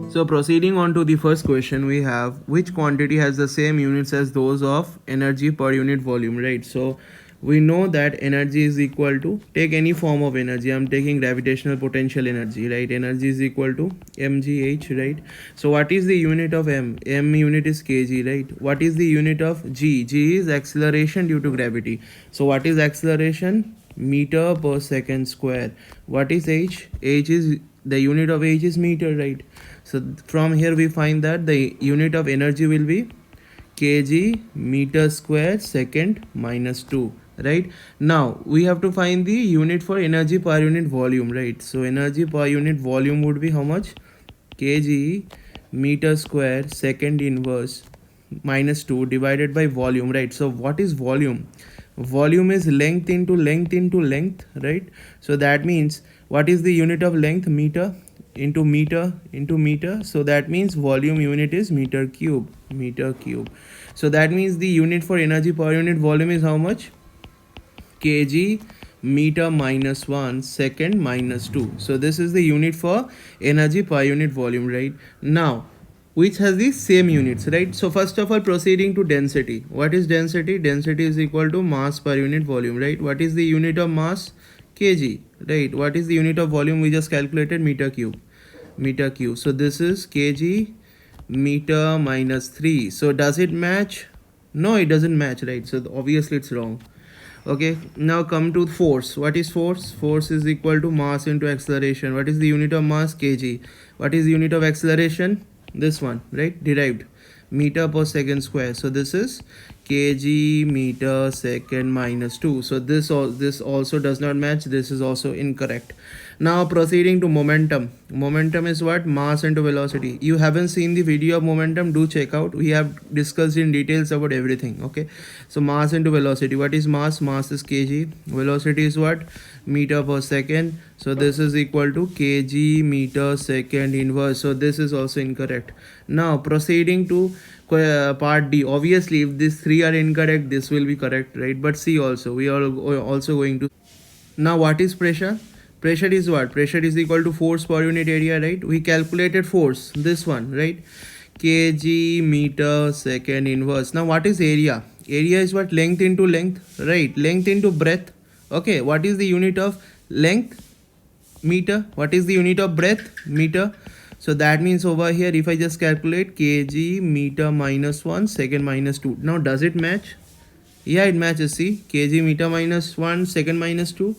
So proceeding on to the first question, we have which quantity has the same units as those of energy per unit volume, right? So we know that energy is equal to, take any form of energy, I'm taking gravitational potential energy, right? Energy is equal to mgh, right? So what is the unit of m unit is kg, right? What is the unit of g is acceleration due to gravity. So what is acceleration? Meter per second square. What is h is, the unit of h is meter, right? So from here we find that the unit of energy will be kg meter square second minus 2, right? Now we have to find the unit for energy per unit volume, right? So energy per unit volume would be how much? Kg meter square second inverse minus 2 divided by volume, right? So what is volume? Volume is length into length into length, right? So that means what is the unit of length? Meter into meter into meter. So that means volume unit is meter cube, meter cube. So that means the unit for energy per unit volume is how much? Kg meter minus 1 second minus 2. So this is the unit for energy per unit volume, right? Now which has the same units, right? So first of all, proceeding to density. What is density? Density is equal to mass per unit volume, right? What is the unit of mass? Kg, right? What is the unit of volume? We just calculated meter cube, meter cube. So this is kg meter minus 3. So does it match? No, it doesn't match, right? So obviously it's wrong. Okay, now come to force. What is force? Force is equal to mass into acceleration. What is the unit of mass? Kg. What is the unit of acceleration? This one, right? Derived, meter per second square. So this is kg meter second minus 2. So this also does not match. This is also incorrect. Now proceeding to momentum. Momentum is what? Mass into velocity. You haven't seen the video of momentum, do check out. We have discussed in details about everything. Okay, so mass into velocity. What is mass? Mass is kg. Velocity is what? Meter per second. So this is equal to kg meter second inverse. So this is also incorrect. Now proceeding to part D. Obviously if these three are incorrect, this will be correct, right? But C also, we are also going to. Now what is pressure? Pressure is what? Pressure is equal to force per unit area, right? We calculated force, this one, right? Kg meter second inverse. Now what is area? Area is what? Length into length, right? Length into breadth. Okay, what is the unit of length? Meter. What is the unit of breadth? Meter. So that means over here if I just calculate kg meter minus 1 second minus 2. Now does it match? Yeah, it matches. See, kg meter minus 1 second minus 2,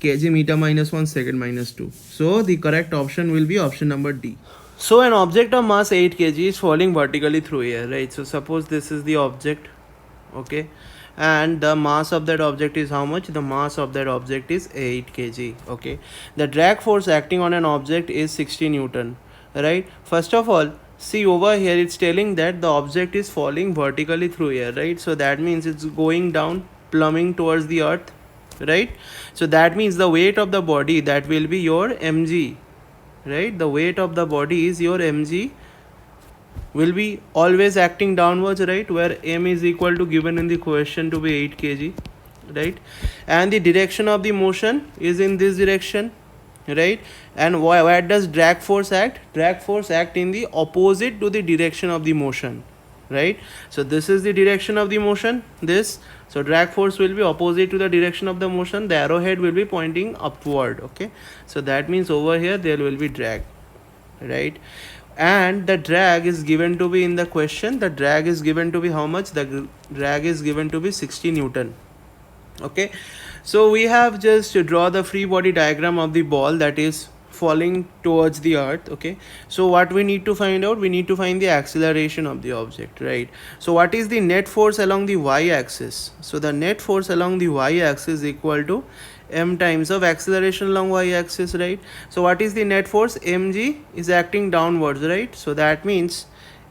kg meter minus 1 second minus 2. So the correct option will be option number D. So an object of mass 8 kg is falling vertically through air, right? So suppose this is the object, okay, and the mass of that object is how much? The mass of that object is 8 kg, okay. The drag force acting on an object is 60 Newton, right? First of all, see over here it's telling that the object is falling vertically through air, right? So that means it's going down, plumbing towards the earth, right? So that means the weight of the body, that will be your mg, right? The weight of the body is your mg, will be always acting downwards, right? Where m is equal to, given in the question, to be 8 kg, right? And the direction of the motion is in this direction, right? And where does drag force act? Drag force act in the opposite to the direction of the motion, right? So this is the direction of the motion, this. So drag force will be opposite to the direction of the motion. The arrowhead will be pointing upward, okay? So that means over here there will be drag, right? And the drag is given to be in the question, the drag is given to be how much? The drag is given to be 60 Newton, okay. So we have just to draw the free body diagram of the ball that is falling towards the earth, okay. So what we need to find out? We need to find the acceleration of the object, right? So what is the net force along the y-axis? So the net force along the y-axis is equal to m times of acceleration along y-axis, right? So what is the net force? Mg is acting downwards, right? So that means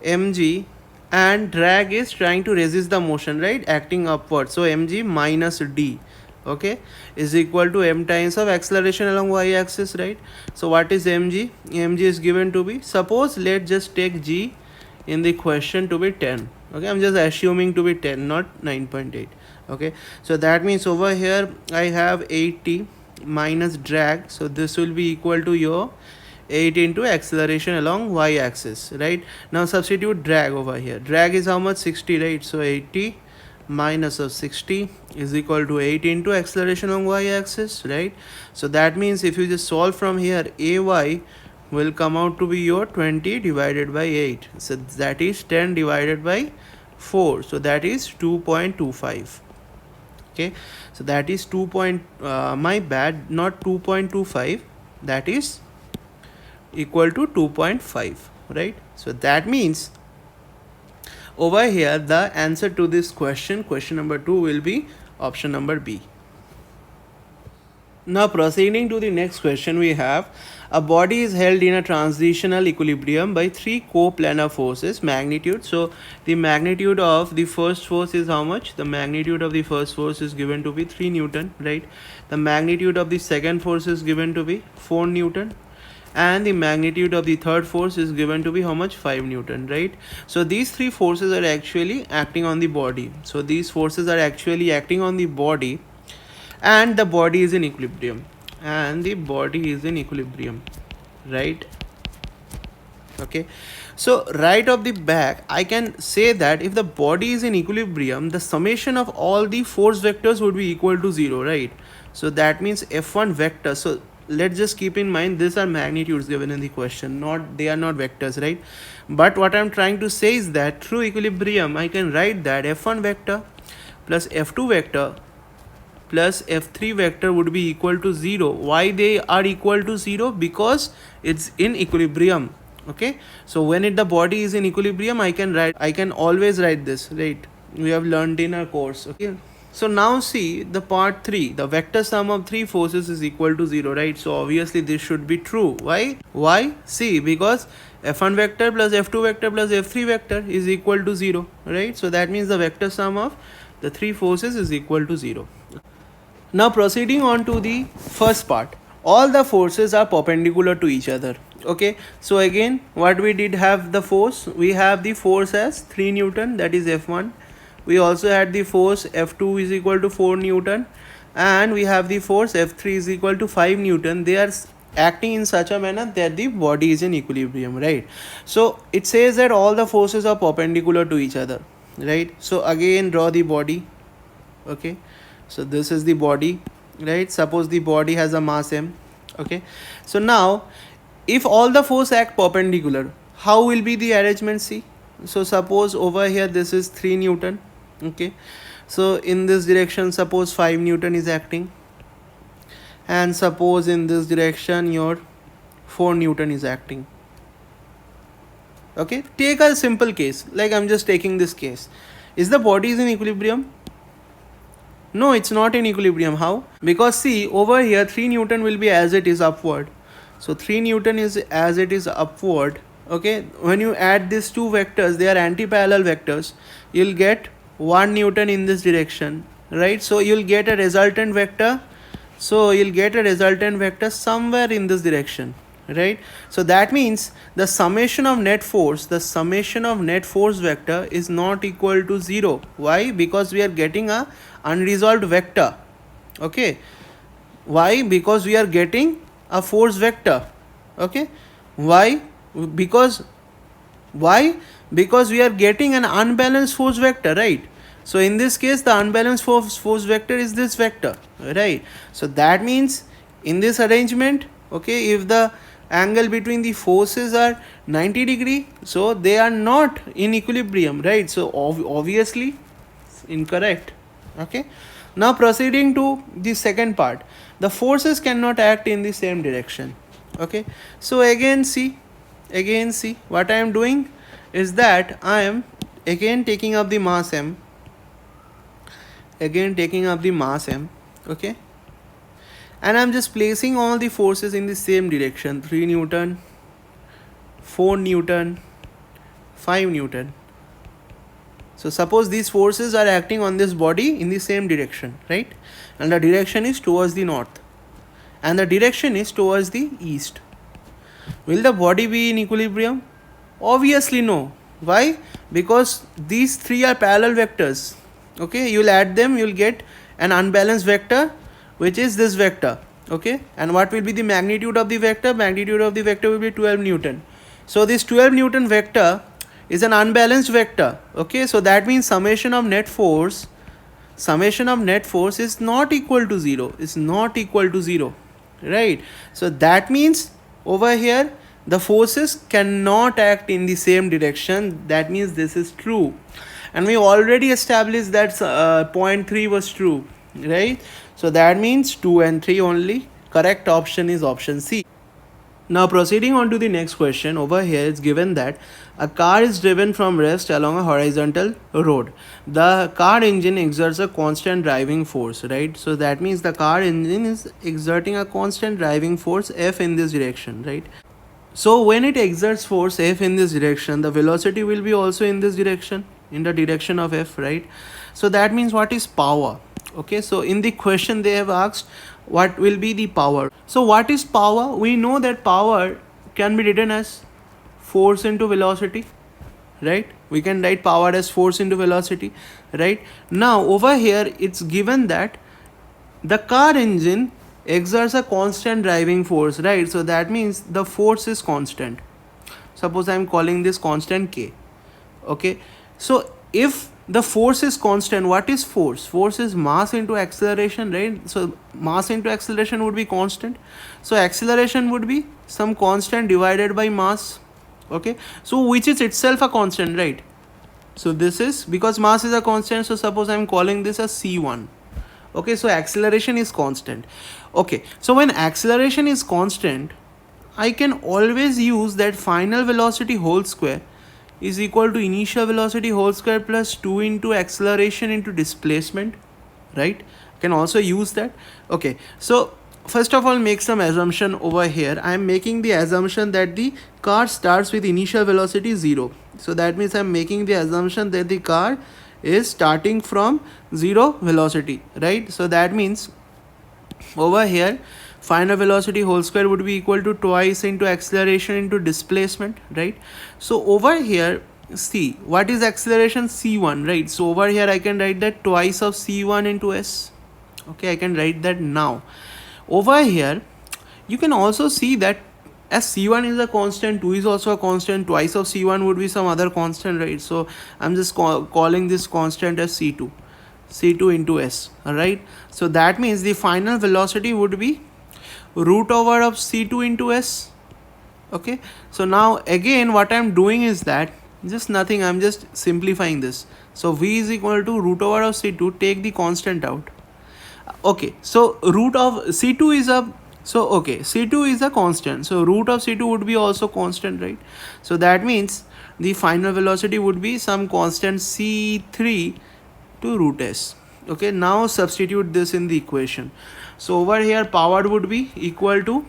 mg, and drag is trying to resist the motion, right, acting upwards. So mg minus d, okay, is equal to m times of acceleration along y-axis, right? So what is mg? Mg is given to be, suppose let's just take g in the question to be 10, okay. I'm just assuming to be 10, not 9.8, Okay, so that means over here I have 80 minus drag, so this will be equal to your 8 into acceleration along y-axis, right? Now substitute drag over here. Drag is how much? 60, right? So 80 minus of 60 is equal to 8 into acceleration along y-axis, right? So that means if you just solve from here, ay will come out to be your 20 divided by 8. So that is 10 divided by 4. So that is 2.25. Okay, so that is 2 point, my bad, not 2.25, that is equal to 2.5, right? So that means over here the answer to this question number 2 will be option number B. Now proceeding to the next question, we have a body is held in a transitional equilibrium by three coplanar forces magnitude. So the magnitude of the first force is how much? The magnitude of the first force is given to be 3 Newton, right? The magnitude of the second force is given to be 4 Newton, and the magnitude of the third force is given to be how much? 5 Newton, right? So these three forces are actually acting on the body. So these forces are actually acting on the body, and the body is in equilibrium, right? Okay, so right off the back I can say that if the body is in equilibrium, the summation of all the force vectors would be equal to 0, right? So that means F1 vector, so let's just keep in mind these are magnitudes given in the question, they are not vectors, right? But what I'm trying to say is that through equilibrium I can write that F1 vector plus F2 vector plus F3 vector would be equal to 0. Why they are equal to 0? Because it's in equilibrium. Okay, so when the body is in equilibrium, I can always write this, right? We have learned in our course. Okay, so now see the part 3, the vector sum of three forces is equal to 0, right? So obviously this should be true. Why? See, because F1 vector plus F2 vector plus F3 vector is equal to 0, right? So that means the vector sum of the three forces is equal to 0. Now proceeding on to the first part, all the forces are perpendicular to each other. Okay, so again what we did have the force, we have the force as 3 Newton, that is F1. We also had the force F2 is equal to 4 Newton, and we have the force F3 is equal to 5 Newton. They are acting in such a manner that the body is in equilibrium, right? So it says that all the forces are perpendicular to each other, right? So again draw the body. Okay, so this is the body, right? Suppose the body has a mass m. Okay, so now if all the force act perpendicular, how will be the arrangement? See, so suppose over here this is 3 Newton. Okay, so in this direction suppose 5 Newton is acting, and suppose in this direction your 4 Newton is acting. Okay, take a simple case, like I'm just taking this case. Is the body is in equilibrium? No, it's not in equilibrium. How? Because see over here 3 Newton will be as it is upward. So 3 Newton is as it is upward. Okay, when you add these two vectors, they are anti-parallel vectors, you'll get 1 Newton in this direction, right? So you'll get a resultant vector. So you'll get a resultant vector somewhere in this direction, right? So that means the summation of net force vector is not equal to 0. Why? Because we are getting a unresolved vector. Okay, why? Because we are getting a force vector. Okay, why? Because we are getting an unbalanced force vector, right? So in this case the unbalanced force vector is this vector, right? So that means in this arrangement, okay, if the angle between the forces are 90 degree, so they are not in equilibrium, right? So obviously incorrect. Okay, now proceeding to the second part, the forces cannot act in the same direction. Okay, so again see what I am doing is that I am again taking up the mass m, okay, and I'm just placing all the forces in the same direction, 3 Newton, 4 Newton, 5 Newton. So suppose these forces are acting on this body in the same direction, right? And the direction is towards the north, and the direction is towards the east. Will the body be in equilibrium? Obviously no. Why? Because these three are parallel vectors. Okay, you'll add them, you'll get an unbalanced vector, which is this vector. Okay, and what will be the magnitude of the vector? Magnitude of the vector will be 12 Newton. So this 12 Newton vector is an unbalanced vector. Okay, so that means summation of net force is not equal to 0. It's not equal to 0, right? So that means over here the forces cannot act in the same direction. That means this is true, and we already established that point 3 was true, right? So that means 2 and 3 only. Correct option is option C. Now proceeding on to the next question, over here it's given that a car is driven from rest along a horizontal road. The car engine exerts a constant driving force, right? So that means the car engine is exerting a constant driving force F in this direction, right? So when it exerts force F in this direction, the velocity will be also in this direction, in the direction of F, right? So that means what is power? Okay, so in the question they have asked what will be the power. So what is power? We know that power can be written as force into velocity, right? We can write power as force into velocity, right? Now over here it's given that the car engine exerts a constant driving force, right? So that means the force is constant. Suppose I am calling this constant K. Okay, so if the force is constant, what is force? Force is mass into acceleration, right? So mass into acceleration would be constant, so acceleration would be some constant divided by mass. Okay, so which is itself a constant, right? So this is, because mass is a constant, so suppose I am calling this as C1. Okay, so acceleration is constant. Okay, so when acceleration is constant, I can always use that final velocity whole square is equal to initial velocity whole square plus 2 into acceleration into displacement, right? I can also use that. Okay, so first of all, make some assumption over here. I am making the assumption that the car starts with initial velocity 0. So that means I am making the assumption that the car is starting from 0 velocity, right? So that means over here final velocity whole square would be equal to twice into acceleration into displacement, right? So over here, see, what is acceleration? C1, right? So over here I can write that twice of C1 into S. Okay, I can write that now. Over here you can also see that as C1 is a constant, 2 is also a constant, twice of C1 would be some other constant, right? So I'm just calling this constant as C2 into S, alright? So that means the final velocity would be root over of C2 into S. Okay, so now again what I'm doing is that just nothing, I'm just simplifying this. So V is equal to root over of C2, take the constant out. Okay, so root of C2 is a, so okay, C2 is a constant, so root of C2 would be also constant, right? So that means the final velocity would be some constant C3 to root S. Okay, now substitute this in the equation. So over here power would be equal to,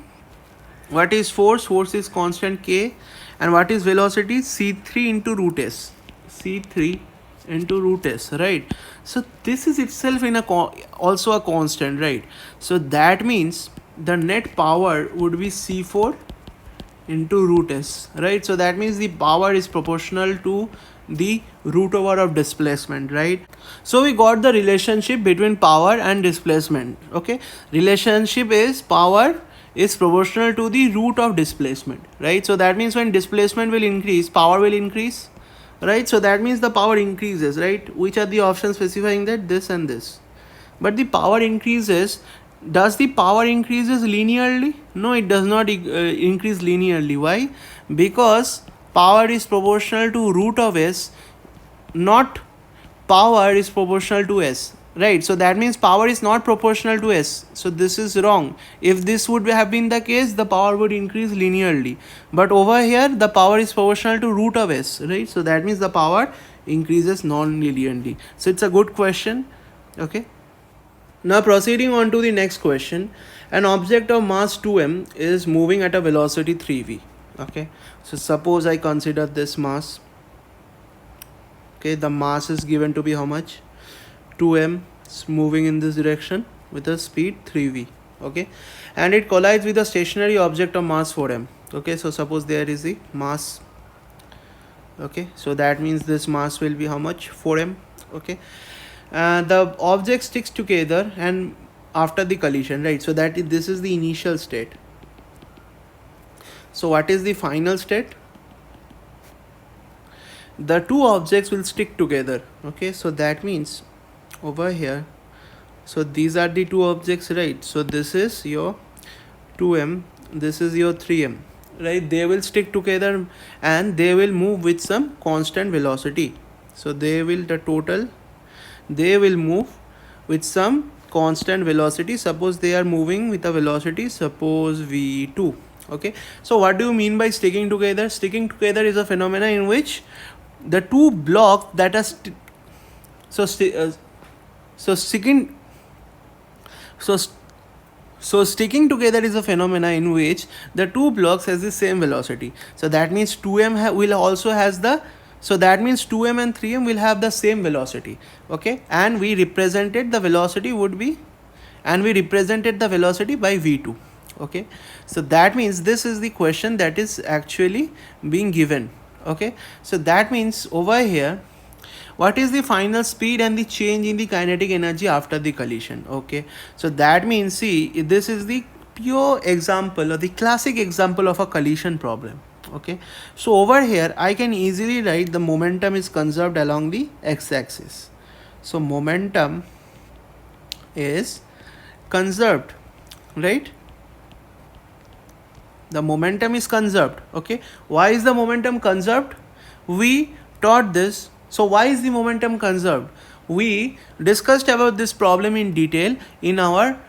what is force? Force is constant K, and what is velocity? C3 into root S. C3 into root S, right? So this is itself in a also a constant, right? So that means the net power would be C4 into root S, right? So that means the power is proportional to the root over of displacement, right? So we got the relationship between power and displacement. Okay, relationship is power is proportional to the root of displacement, right? So that means when displacement will increase, power will increase, right? So that means the power increases, right? Which are the options specifying that? This and this. But the power increases, does the power increases linearly? No, it does not increase linearly. Why? Because power is proportional to root of S, not power is proportional to S, right? So that means power is not proportional to S. So this is wrong. If this would have been the case, the power would increase linearly, but over here the power is proportional to root of S, right? So that means the power increases non-linearly. So it's a good question. Okay, now proceeding on to the next question. An object of mass 2m is moving at a velocity 3v. Okay, so suppose I consider this mass. Okay, the mass is given to be how much? 2m. It's moving in this direction with a speed 3v. Okay, and it collides with a stationary object of mass 4m. Okay, so suppose there is the mass. Okay, so that means this mass will be how much? 4m. Okay, the object sticks together and after the collision, right? So this is the initial state. So what is the final state? The two objects will stick together. Okay, so that means over here, so these are the two objects, right? So this is your 2m, this is your 3m, right? They will stick together and they will move with some constant velocity. So they will move with some constant velocity. Suppose they are moving with a velocity, suppose v2. Okay, so what do you mean by sticking together? Sticking together is a phenomena in which the two blocks that are sticking together is a phenomena in which the two blocks has the same velocity. So that means 2m will also has the, so that means 2m and 3m will have the same velocity. Okay, and we represented the velocity by v2. Okay, so that means this is the question that is actually being given. Okay, so that means over here, what is the final speed and the change in the kinetic energy after the collision? Okay, so that means, see, this is the pure example or the classic example of a collision problem. Okay, so over here I can easily write the momentum is conserved along the x-axis. So momentum is conserved, right? The momentum is conserved. Okay, why is the momentum conserved? We taught this. So why is the momentum conserved? We discussed about this problem in detail in our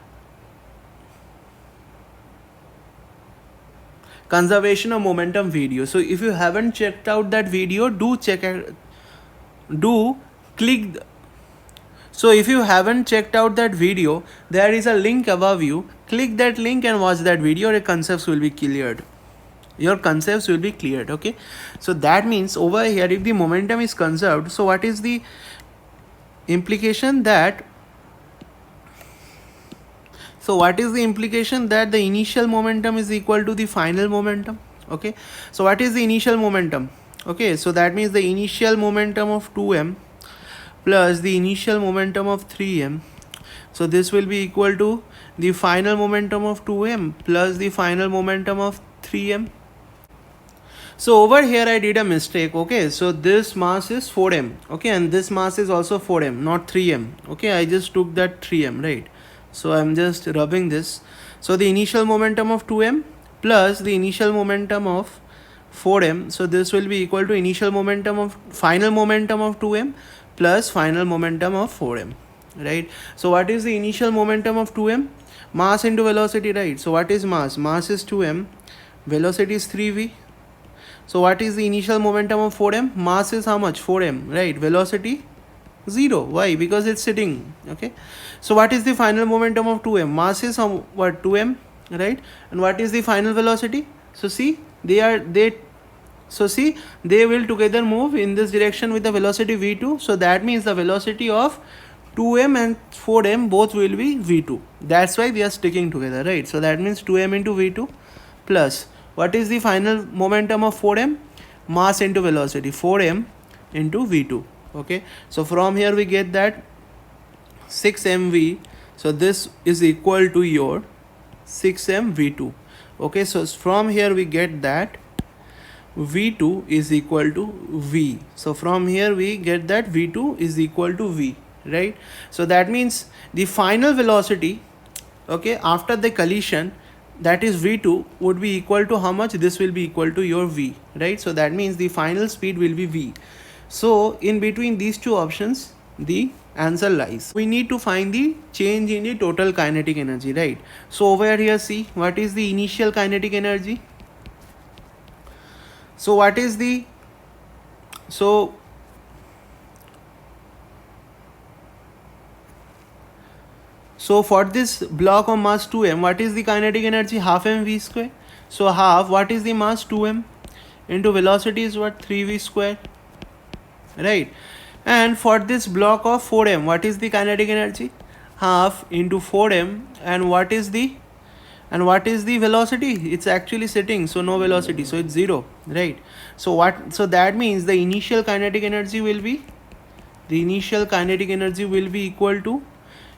conservation of momentum video. So if you haven't checked out that video, do click. So if you haven't checked out that video, there is a link above you. Click that link and watch that video. Your concepts will be cleared. Okay, so that means over here, if the momentum is conserved, so what is the implication that the initial momentum is equal to the final momentum? Okay, so what is the initial momentum? Okay, so that means the initial momentum of 2m plus the initial momentum of 3m. So this will be equal to the final momentum of 2m plus the final momentum of 3m. So over here I did a mistake. Okay, so this mass is 4m. Okay, and this mass is also 4m, not 3m. Okay, I just took that 3m, right? So I'm just rubbing this. So the initial momentum of 2m plus the initial momentum of 4m. So this will be equal to final momentum of 2m plus final momentum of 4m, right? So what is the initial momentum of 2m? Mass into velocity, right? So what is mass? Mass is 2m, velocity is 3v. So what is the initial momentum of 4m? Mass is how much? 4m, right? Velocity 0. Why? Because it's sitting. Okay, so what is the final momentum of 2m? Mass is 2m, right? And what is the final velocity? So see, they will together move in this direction with the velocity v2. So that means the velocity of 2m and 4m both will be v2. That's why they are sticking together, right? So that means 2m into v2 plus, what is the final momentum of 4m? Mass into velocity, 4m into v2. Okay, so from here we get that 6mv. So this is equal to your 6m v2. Okay, so from here we get that v2 is equal to v. So from here we get that v2 is equal to v, right? So that means the final velocity, okay, after the collision, that is v2, would be equal to how much? This will be equal to your v, right? So that means the final speed will be v. So in between these two options, the answer lies. We need to find the change in the total kinetic energy, right? So over here, see, what is the initial kinetic energy? So what is the, so for this block of mass 2m, what is the kinetic energy? Half mv square. So half, what is the mass? 2m into velocity is what? 3v square, right? And for this block of 4m, what is the kinetic energy? Half into 4m. And what is the velocity? It's actually sitting, so no velocity, so it's 0, right? So that means the initial kinetic energy will be the initial kinetic energy will be equal to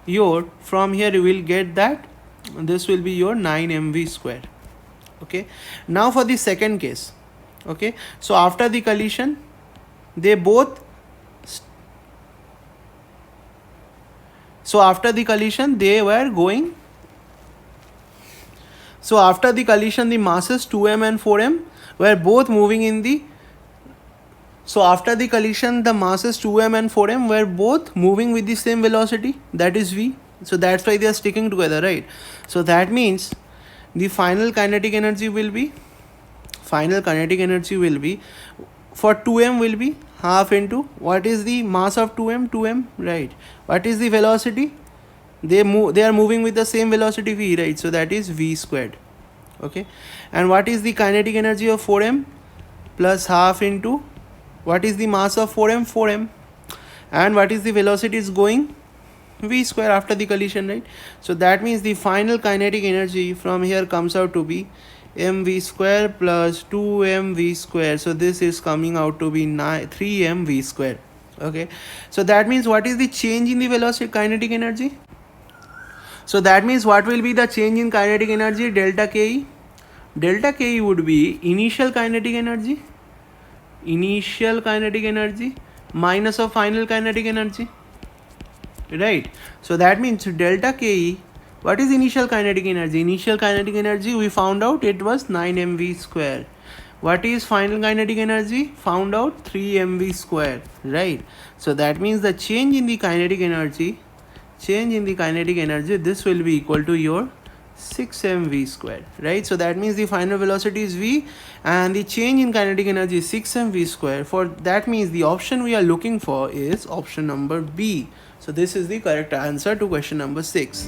your, from here you will get that this will be your 9 mv square. Okay, now for the second case. Okay, so after the collision they both they were going, so after the collision the masses 2m and 4m were both moving in the, so after the collision the masses 2m and 4m were both moving with the same velocity, that is v. So that's why they are sticking together, right? So that means the final kinetic energy will be for 2m will be half into what is the mass of 2m, right? What is the velocity? They are moving with the same velocity v, right? So that is v squared. Okay, and what is the kinetic energy of 4m? Plus half into what is the mass of 4m, and what is the velocity is going? V square after the collision, right? So that means the final kinetic energy from here comes out to be mv square plus 2mv square. So this is coming out to be 3mv square. Okay, so that means what is the change in the velocity kinetic energy? So that means what will be the change in kinetic energy? Delta Ke. Delta Ke would be initial kinetic energy minus of final kinetic energy, right? So that means delta Ke, what is initial kinetic energy? Initial kinetic energy we found out it was 9 mv square. What is final kinetic energy? Found out 3 mv square, right? So that means the change in the kinetic energy, this will be equal to your 6 mv square, right? So that means the final velocity is v and the change in kinetic energy is 6 mv square. For that means the option we are looking for is option number B. So this is the correct answer to question number 6.